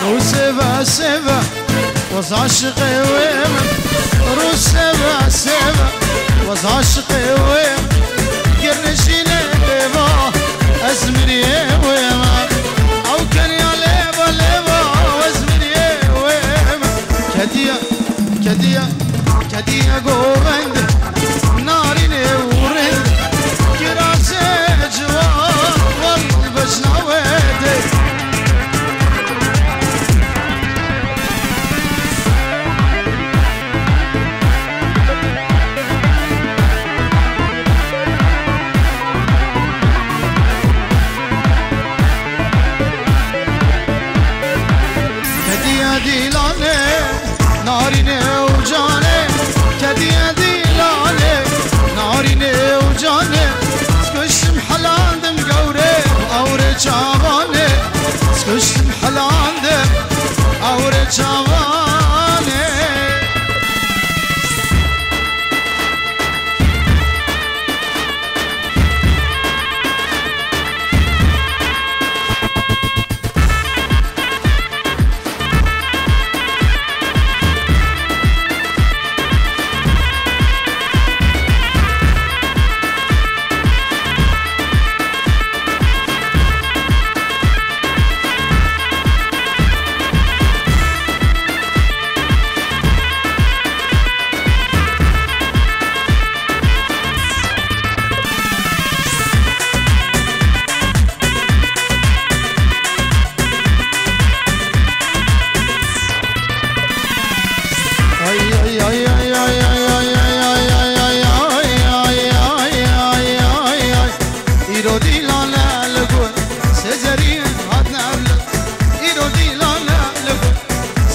روسيبا سيبا وز عشقي ويم روسيبا سيبا وز عشقي ويم قرنشيني ليبا أزمري ويم أو كان يا ليبا ليبا وازمري ويم كديا كديا كديا قوبند ناريني ورند كراسي جوار والبجنا ويدي ناريني وجاني كديا ديلاني ناريني وجاني سكش محلان دم قوري أوري جاباني سكش محلان دم أوري جاباني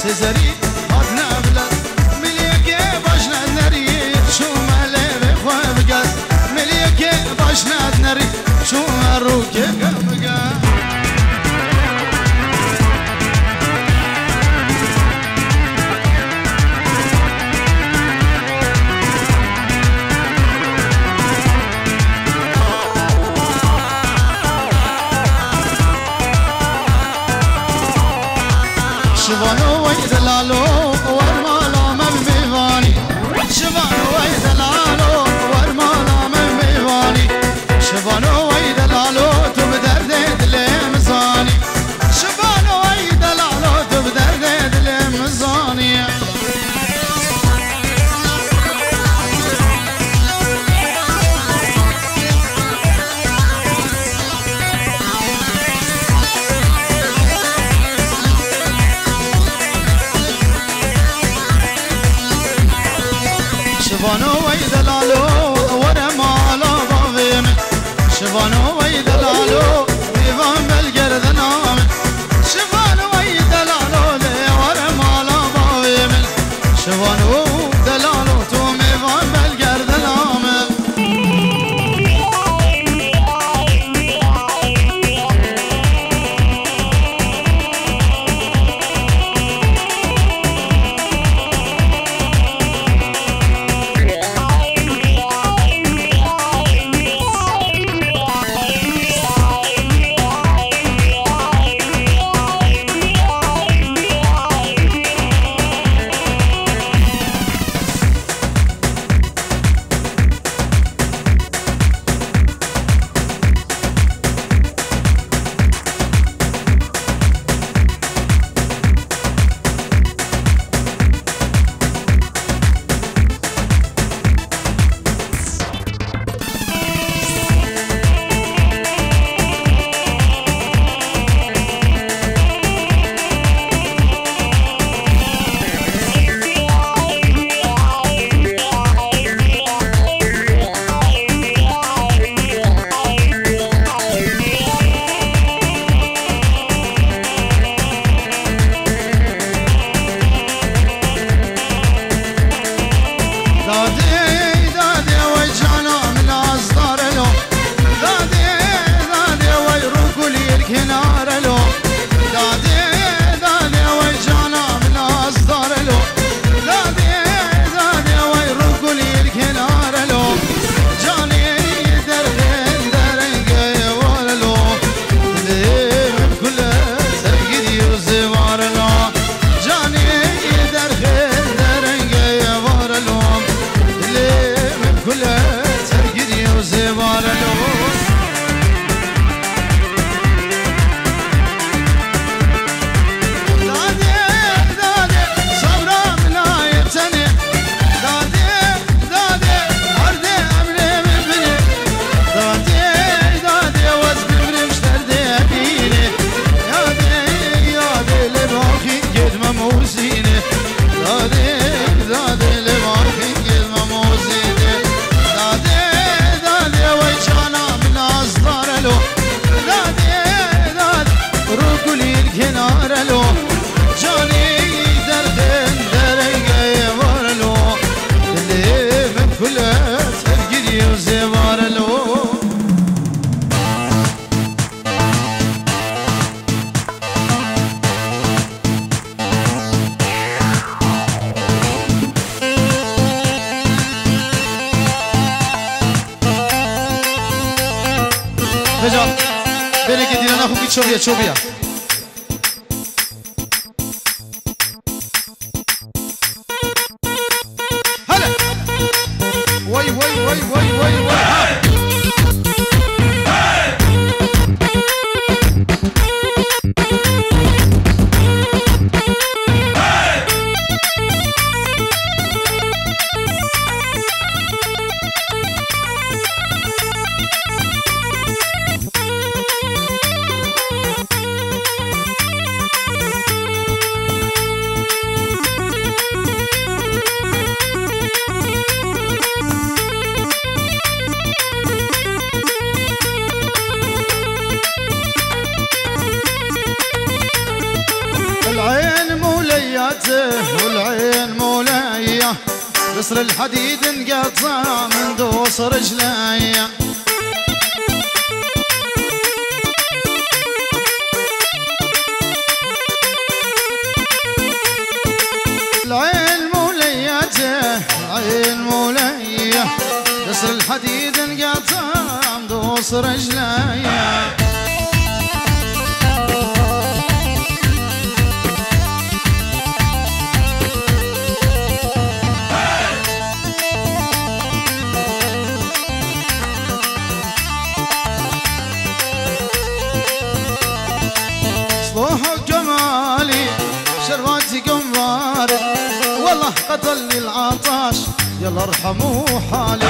سيزري هاتنا بلاد مليكي باشنا نري شو مالي بخوا بقاد مليكي باشنا نري شو مروكي بقاد شبانو ويدلالو ورمالا من بيفاني شبانو ويدلالو ورمالا من بيفاني شبانو ويدلالو تبدرد دلمزاني شبانو ويدلالو تبدرد دلمزاني شبانو ويدلالو ورمالا بابيم شبانو ويدلالو بيفان بالقرد نام شبانو ويدلالو لي ورمالا بابيم شبانو دلالو تو ميفان بالقرد نام شوفيا شوفيا هلا وي وي وي وي وي وي والعين مولايا قصر الحديد انقطع من دوس رجليا العين مولياته العين مولايا قصر الحديد انقطع من دوس رجليا صبوح جمالي شرباتي قمار والله قتلني العطاش يلا ارحموا حالي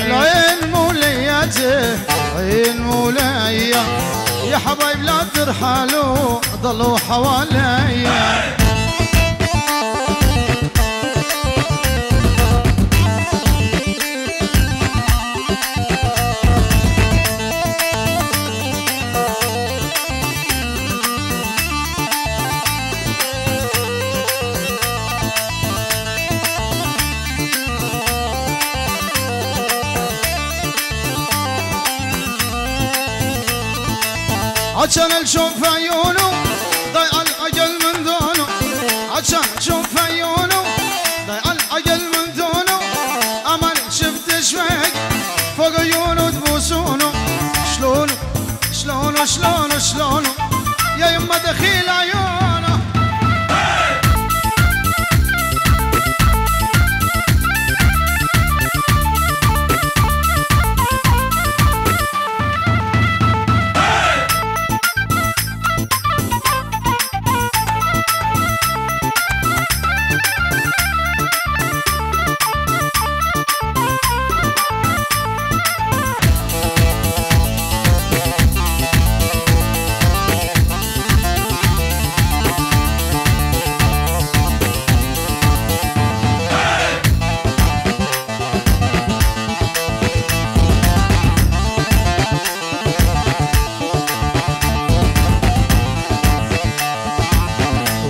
العين مولياته العين مولايا يا حبايب لا ترحلوا ضلوا حواليا عشان نشوف عيونه ضيع العقل من دونه عشان نشوف عيونه ضيع العقل من دونه أمان شفت شويق فوق عيونه تبوسونه شلونه شلونه شلونه شلونه يا يما دخيل عيونه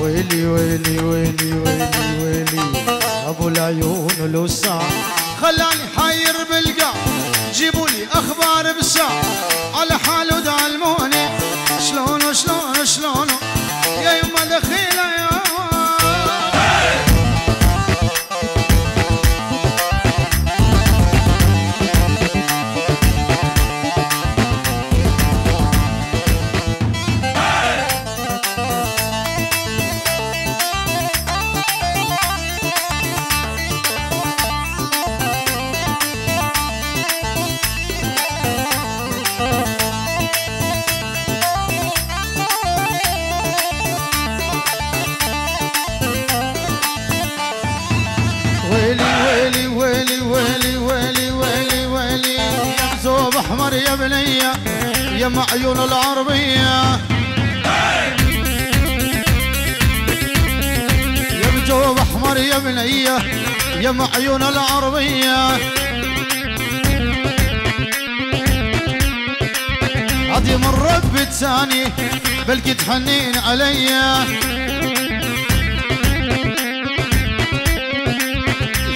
ويلي ويلي ويلي ويلي ويلي ابو العيون الوسع خلاني حير بالقاع جيبوا لي اخبار بالساعة على حاله دعلموني شلونه شلونه شلونه يا يما دخيله يا ويلي ويلي ويلي ويلي ويلي ويلي يا ثوب احمر يا بنيه يا معيون العربيه يا ثوب احمر يا بنيه يا معيون العربيه عدي من رب الثاني بلكي تحنين عليا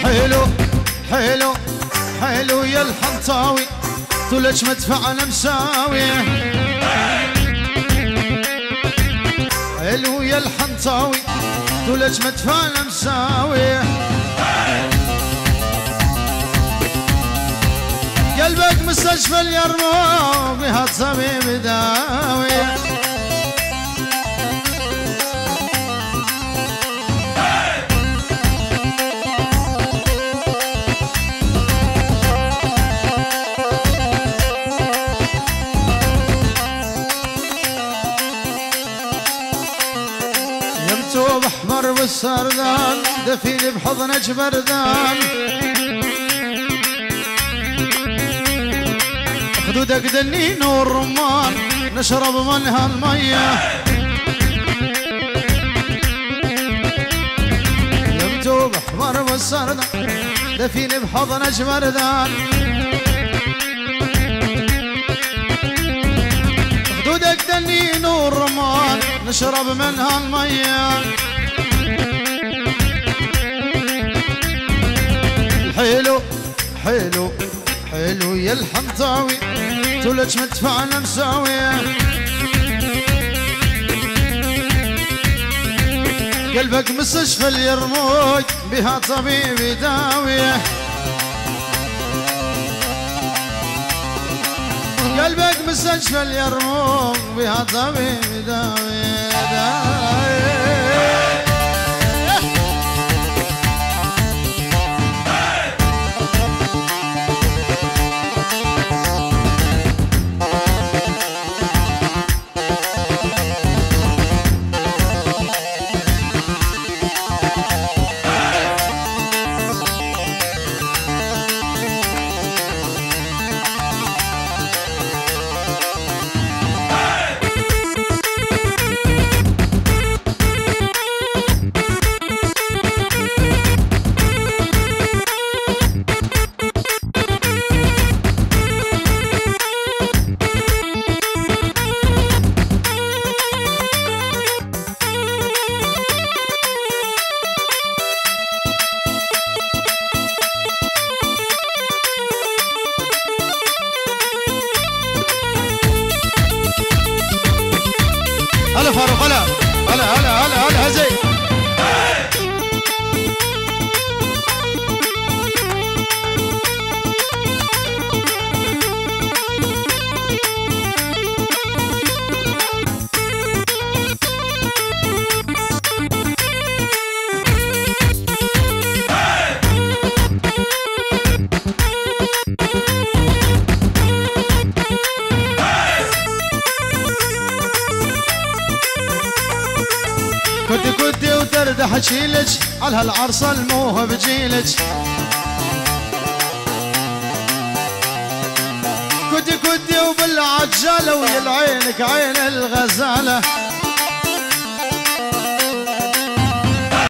حلو حلو حلو يا الحنطاوي طولك مدفعنا مساوي حلو يا الحنطاوي طولك مدفعنا مساوي مستشفى اليرموك بها طبيب داوي. يمتوب احمر بالسردان دفيني بحضنك بردان. خدودك دنين والرمان نشرب منها المية. يمتوب احمر بالسردان دفيني بحضنك بردان. خدودك دنين والرمان نشرب منها المية. حلو حلو حلو يا الحنطاوي تولج مدفعنا مساوية. قلبك مستشفى اليرموك بها طبيب يداويه. قلبك مستشفى اليرموك بها طبيب يداويه. هلا فاروق هلا هلا هلا هلا هلا هزي. كدي كدي وتردح اشيلك على هالعرصة الموهب جيلك. كدي كدي وبالعجالة ويا عينك عين الغزالة.